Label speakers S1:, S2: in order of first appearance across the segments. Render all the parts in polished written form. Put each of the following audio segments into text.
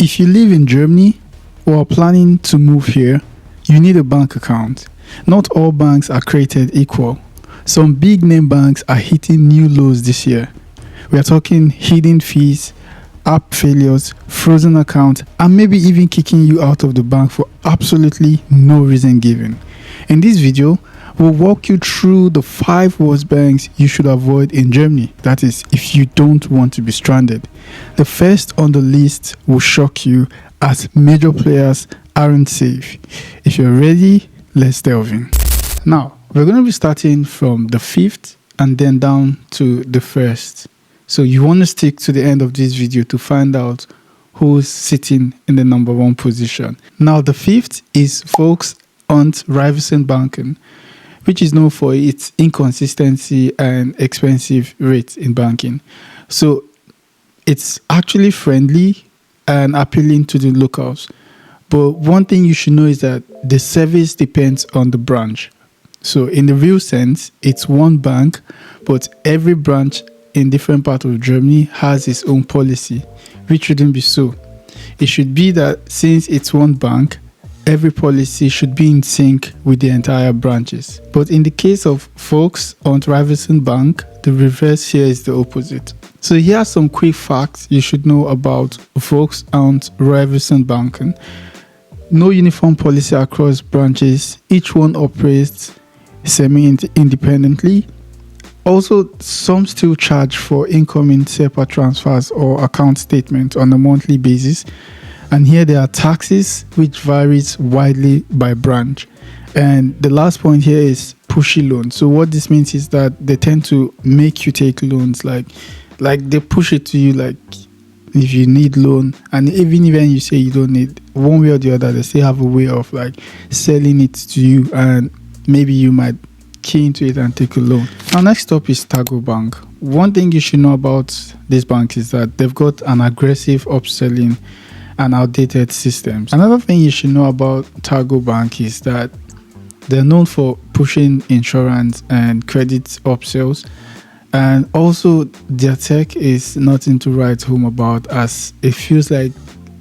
S1: If you live in Germany or are planning to move here, you need a bank account. Not all banks are created equal. Some big name banks are hitting new lows this year. We are talking hidden fees, app failures, frozen accounts, and maybe even kicking you out of the bank for absolutely no reason given. In this video, we'll walk you through the 5 worst banks you should avoid in Germany. That is, if you don't want to be stranded. The first on the list will shock you as major players aren't safe. If you're ready, let's delve in. Now, we're going to be starting from the 5th and then down to the 1st. So you want to stick to the end of this video to find out who's sitting in the number 1 position. Now, the 5th is Volks and Raiffeisenbank, which is known for its inconsistency and expensive rates in banking. So it's actually friendly and appealing to the locals. But one thing you should know is that the service depends on the branch. So in the real sense, it's one bank, but every branch in different parts of Germany has its own policy, which shouldn't be so. It should be that since it's one bank, every policy should be in sync with the entire branches. But in the case of Volks and Raiffeisenbank, the reverse here is the opposite. So here are some quick facts you should know about Volks and Raiffeisenbank. No uniform policy across branches. Each one operates semi-independently. Also, some still charge for incoming SEPA transfers or account statements on a monthly basis. And here there are taxes, which varies widely by branch. And the last point here is pushy loans. So what this means is that they tend to make you take loans, like they push it to you, like if you need loan, and even when you say you don't need, one way or the other, they still have a way of like selling it to you, and maybe you might key into it and take a loan. Now, next up is Targo Bank. One thing you should know about this bank is that they've got an aggressive upselling and outdated systems. Another thing you should know about Targo Bank is that they're known for pushing insurance and credit upsells, and also their tech is nothing to write home about, as it feels like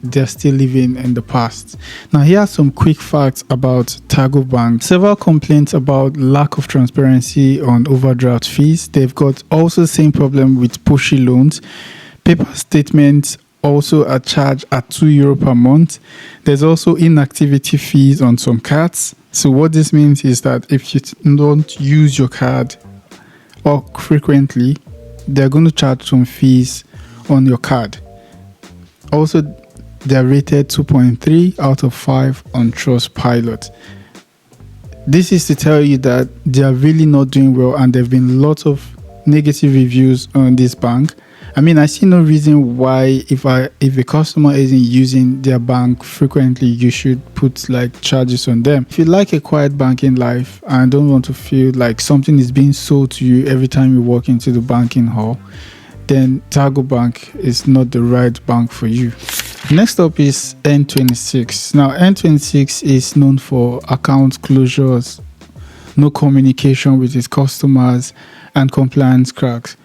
S1: they're still living in the past. Now, here are some quick facts about Targo Bank. Several complaints about lack of transparency on overdraft fees. They've got also the same problem with pushy loans. Paper statements also are charged at €2 per month. There's also inactivity fees on some cards. So what this means is that if you don't use your card or frequently, they're going to charge some fees on your card. Also, they're rated 2.3 out of 5 on Trustpilot. This is to tell you that they are really not doing well, and there have been lots of negative reviews on this bank. I mean, I see no reason why if a customer isn't using their bank frequently, you should put like charges on them. If you like a quiet banking life and don't want to feel like something is being sold to you every time you walk into the banking hall, then Targo Bank is not the right bank for you. Next up is N26. Now, N26 is known for account closures, no communication with its customers, and compliance cracks.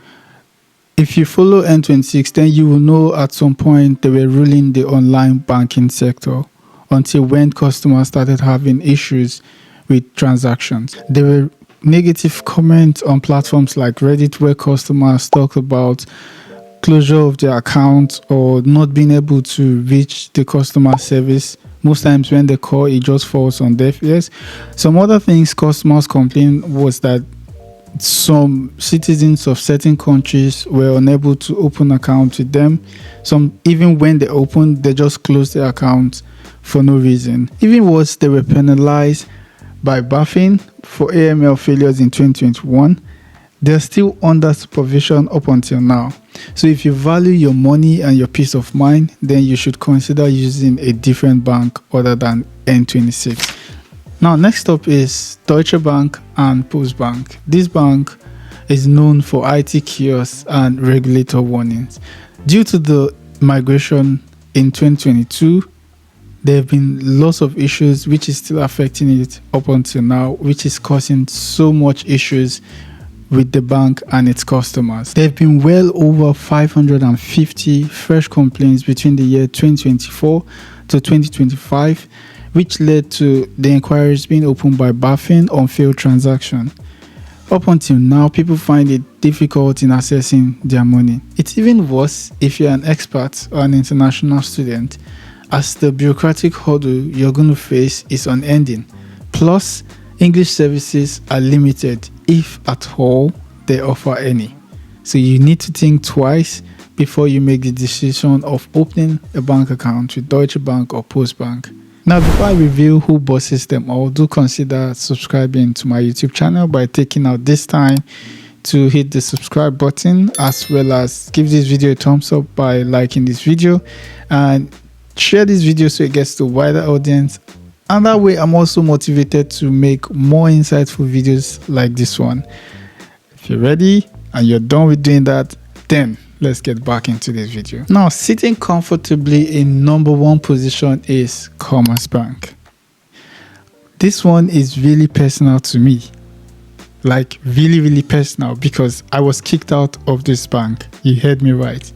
S1: If you follow N26, then you will know at some point they were ruling the online banking sector until when customers started having issues with transactions. There were negative comments on platforms like Reddit where customers talked about closure of their account or not being able to reach the customer service. Most times when they call, it just falls on deaf ears. Some other things customers complained was that some citizens of certain countries were unable to open accounts with them. Some, even when they opened, they just closed their accounts for no reason. Even worse, they were penalized by BaFin for AML failures in 2021. They're still under supervision up until now. So if you value your money and your peace of mind, then you should consider using a different bank other than N26. Now, next up is Deutsche Bank and Postbank. This bank is known for IT chaos and regulator warnings. Due to the migration in 2022, there have been lots of issues which is still affecting it up until now, which is causing so much issues with the bank and its customers. There have been well over 550 fresh complaints between the year 2024 to 2025, which led to the inquiries being opened by BaFin on failed transaction. Up until now, people find it difficult in accessing their money. It's even worse if you're an expat or an international student, as the bureaucratic hurdle you're going to face is unending. Plus, English services are limited, if at all they offer any. So you need to think twice before you make the decision of opening a bank account with Deutsche Bank or Postbank. Now, before I reveal who bosses them all, do consider subscribing to my YouTube channel by taking out this time to hit the subscribe button, as well as give this video a thumbs up by liking this video and share this video so it gets to a wider audience. And that way, I'm also motivated to make more insightful videos like this one. If you're ready and you're done with doing that, then let's get back into this video. Now, sitting comfortably in #1 position is Commerzbank. This one is really personal to me. Like really personal, because I was kicked out of this bank. You heard me right.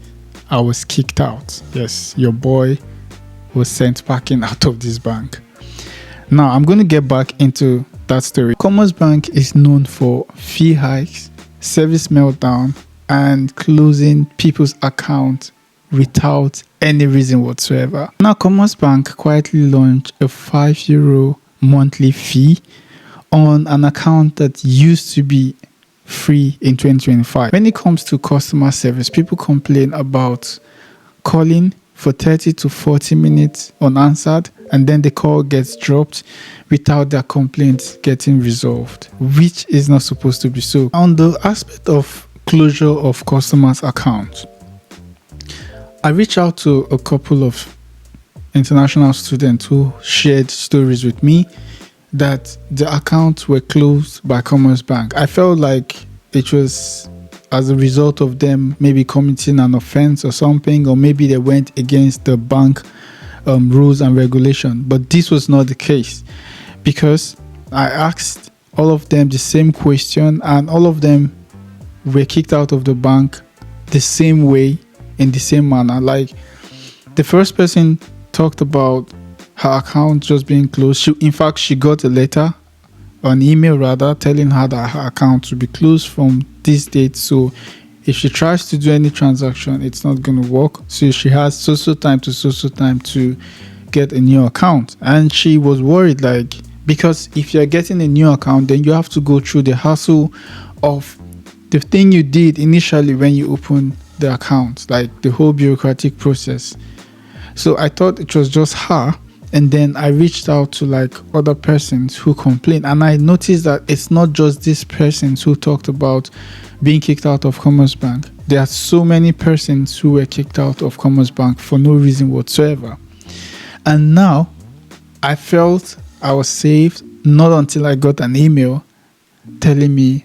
S1: I was kicked out. Yes, your boy was sent packing out of this bank. Now, I'm going to get back into that story. Commerzbank is known for fee hikes, service meltdown, and closing people's accounts without any reason whatsoever. Now, Commerzbank quietly launched a €5 monthly fee on an account that used to be free in 2025. When it comes to customer service, people complain about calling for 30 to 40 minutes unanswered, and then the call gets dropped without their complaints getting resolved, which is not supposed to be so. On the aspect of closure of customers' accounts, I reached out to a couple of international students who shared stories with me that the accounts were closed by Commerzbank. I felt like it was as a result of them maybe committing an offense or something, or maybe they went against the bank rules and regulation. But this was not the case, because I asked all of them the same question, and all of them were kicked out of the bank the same way, in the same manner. Like, the first person talked about her account just being closed. She got a letter, an email rather, telling her that her account will be closed from this date. So if she tries to do any transaction, it's not going to work. So she has so time to get a new account. And she was worried, like, because if you're getting a new account, then you have to go through the hassle of the thing you did initially when you opened the account, like the whole bureaucratic process. So I thought it was just her, and then I reached out to like other persons who complained, and I noticed that it's not just these persons who talked about being kicked out of Commerzbank. There are so many persons who were kicked out of Commerzbank for no reason whatsoever. And now I felt I was saved, not until I got an email telling me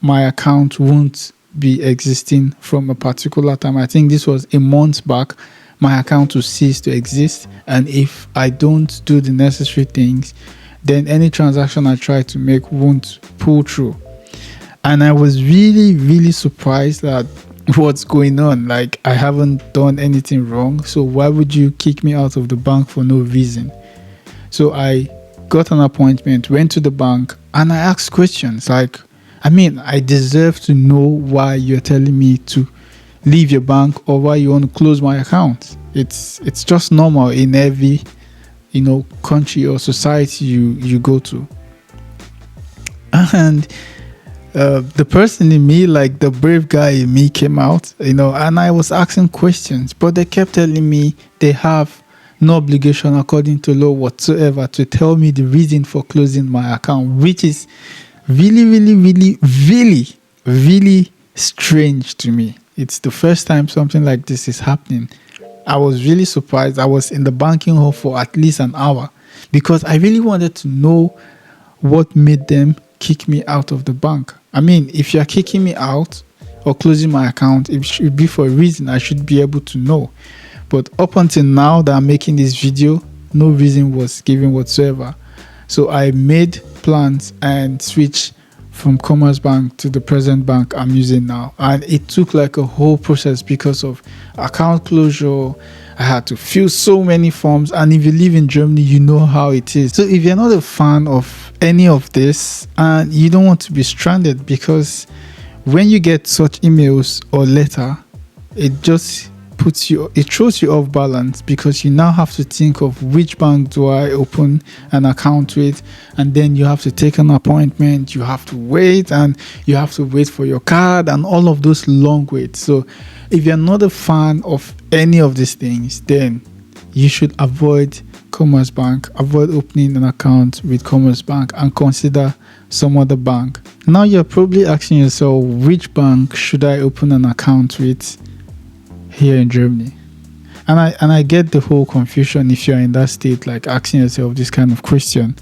S1: my account won't be existing from a particular time. I think this was a month back. My account will cease to exist, and if I don't do the necessary things, then any transaction I try to make won't pull through. And I was really surprised at what's going on. Like, I haven't done anything wrong, so why would you kick me out of the bank for no reason? So I got an appointment, went to the bank, and I asked questions like, I deserve to know why you're telling me to leave your bank, or why you want to close my account. It's just normal in every country or society you go to. And the person in me, like the brave guy in me, came out, and I was asking questions, but they kept telling me they have no obligation according to law whatsoever to tell me the reason for closing my account, which is really strange to me. It's the first time something like this is happening. I was really surprised. I was in the banking hall for at least an hour because I really wanted to know what made them kick me out of the bank. If you're kicking me out or closing my account, it should be for a reason. I should be able to know. But up until now that I'm making this video, no reason was given whatsoever. So I made plans and switched from Commerzbank to the present bank I'm using now, and it took like a whole process because of account closure. I had to fill so many forms, and if you live in Germany, you know how it is. So if you're not a fan of any of this and you don't want to be stranded, because when you get such emails or letter, it just throws you off balance, because you now have to think of which bank do I open an account with, and then you have to take an appointment, you have to wait, and you have to wait for your card, and all of those long waits. So if you're not a fan of any of these things, then you should avoid Commerzbank, avoid opening an account with Commerzbank, and consider some other bank. Now you're probably asking yourself, which bank should I open an account with here in Germany? And I get the whole confusion if you're in that state, like asking yourself this kind of question.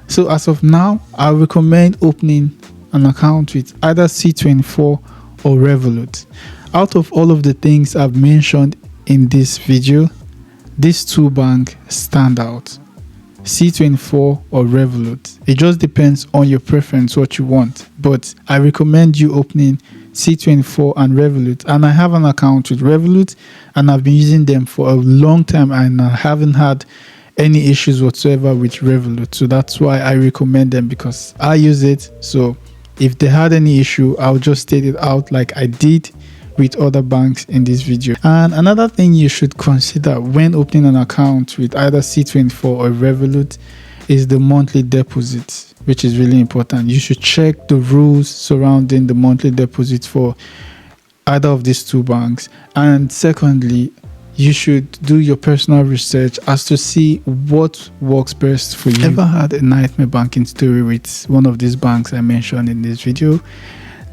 S1: So as of now, I recommend opening an account with either C24 or Revolut. Out of all of the things I've mentioned in this video, these two banks stand out: C24 or Revolut. It just depends on your preference, what you want, but I recommend you opening C24 and Revolut. And I have an account with Revolut, and I've been using them for a long time, and I haven't had any issues whatsoever with Revolut. So that's why I recommend them, because I use it. So if they had any issue, I'll just state it out like I did with other banks in this video. And another thing you should consider when opening an account with either C24 or Revolut is the monthly deposit, which is really important. You should check the rules surrounding the monthly deposit for either of these two banks. And secondly, you should do your personal research as to see what works best for you. Ever had a nightmare banking story with one of these banks I mentioned in this video?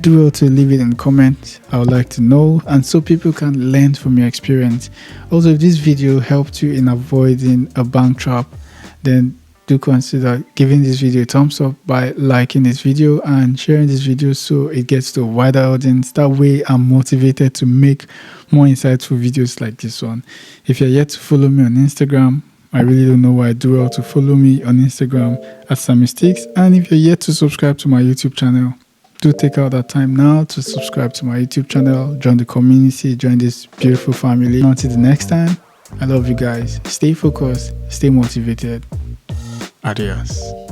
S1: Do well to leave it in the comments. I would like to know, and so people can learn from your experience. Also, if this video helped you in avoiding a bank trap, then do consider giving this video a thumbs up by liking this video and sharing this video so it gets to a wider audience. That way I'm motivated to make more insightful videos like this one. If you're yet to follow me on Instagram, I really don't know why. Do well to follow me on Instagram at SammySticks. And if you're yet to subscribe to my YouTube channel, do take out that time now to subscribe to my YouTube channel, join the community, join this beautiful family. Until the next time, I love you guys. Stay focused, stay motivated. Adios.